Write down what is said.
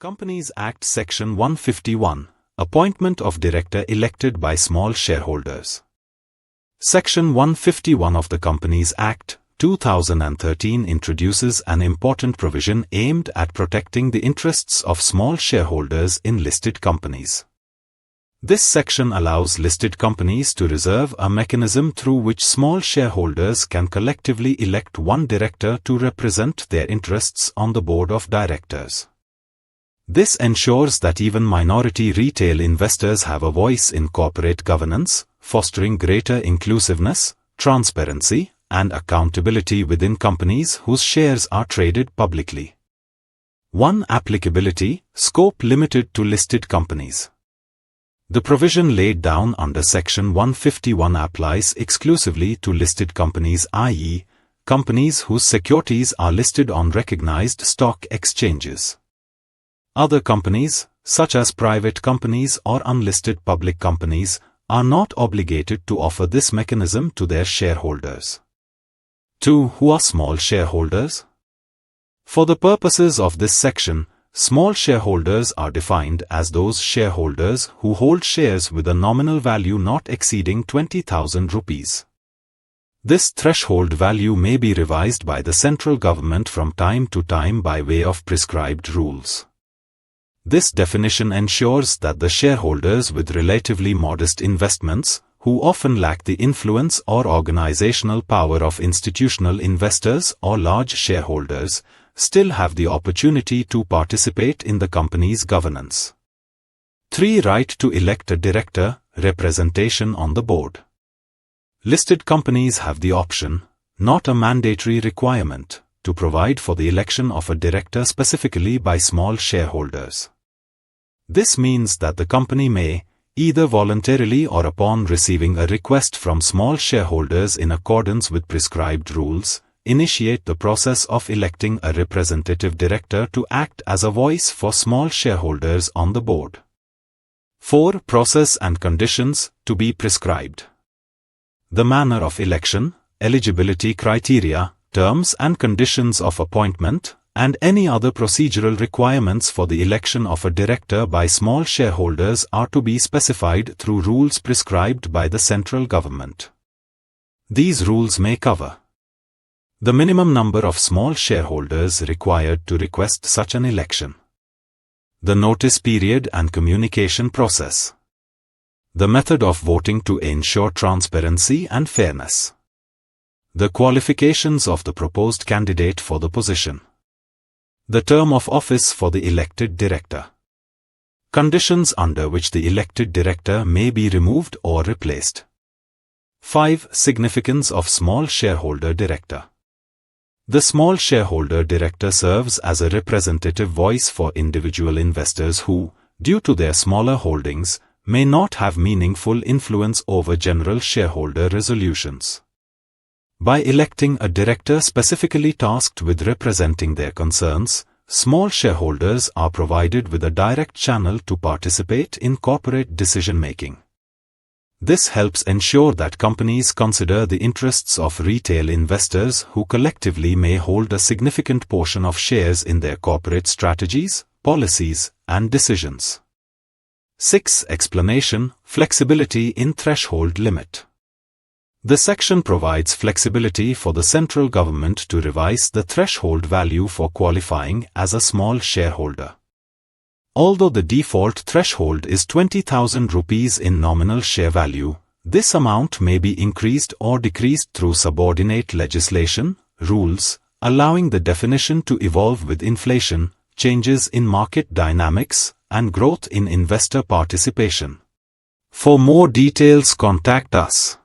Companies Act Section 151, Appointment of Director elected by small shareholders. Section 151 of the Companies Act, 2013 introduces an important provision aimed at protecting the interests of small shareholders in listed companies. This section allows listed companies to reserve a mechanism through which small shareholders can collectively elect one director to represent their interests on the board of directors. This ensures that even minority retail investors have a voice in corporate governance, fostering greater inclusiveness, transparency, and accountability within companies whose shares are traded publicly. 1. Applicability, scope limited to listed companies. The provision laid down under Section 151 applies exclusively to listed companies, i.e., companies whose securities are listed on recognized stock exchanges. Other companies, such as private companies or unlisted public companies, are not obligated to offer this mechanism to their shareholders. 2. Who are small shareholders? For the purposes of this section, small shareholders are defined as those shareholders who hold shares with a nominal value not exceeding 20,000 rupees. This threshold value may be revised by the central government from time to time by way of prescribed rules. This definition ensures that the shareholders with relatively modest investments, who often lack the influence or organizational power of institutional investors or large shareholders, still have the opportunity to participate in the company's governance. 3. Right to elect a director, representation on the board. Listed companies have the option, not a mandatory requirement, to provide for the election of a director specifically by small shareholders. This means that the company may, either voluntarily or upon receiving a request from small shareholders in accordance with prescribed rules, initiate the process of electing a representative director to act as a voice for small shareholders on the board. 4. Process and conditions to be prescribed. The manner of election, eligibility criteria, terms and conditions of appointment, and any other procedural requirements for the election of a director by small shareholders are to be specified through rules prescribed by the central government. These rules may cover the minimum number of small shareholders required to request such an election, the notice period and communication process, the method of voting to ensure transparency and fairness, the qualifications of the proposed candidate for the position, the term of office for the elected director, conditions under which the elected director may be removed or replaced. 5. Significance of small shareholder director. The small shareholder director serves as a representative voice for individual investors who, due to their smaller holdings, may not have meaningful influence over general shareholder resolutions. By electing a director specifically tasked with representing their concerns, small shareholders are provided with a direct channel to participate in corporate decision-making. This helps ensure that companies consider the interests of retail investors who collectively may hold a significant portion of shares in their corporate strategies, policies, and decisions. 6. Explanation, flexibility in threshold limit. The section provides flexibility for the central government to revise the threshold value for qualifying as a small shareholder. Although the default threshold is 20,000 rupees in nominal share value, this amount may be increased or decreased through subordinate legislation, rules, allowing the definition to evolve with inflation, changes in market dynamics, and growth in investor participation. For more details, contact us.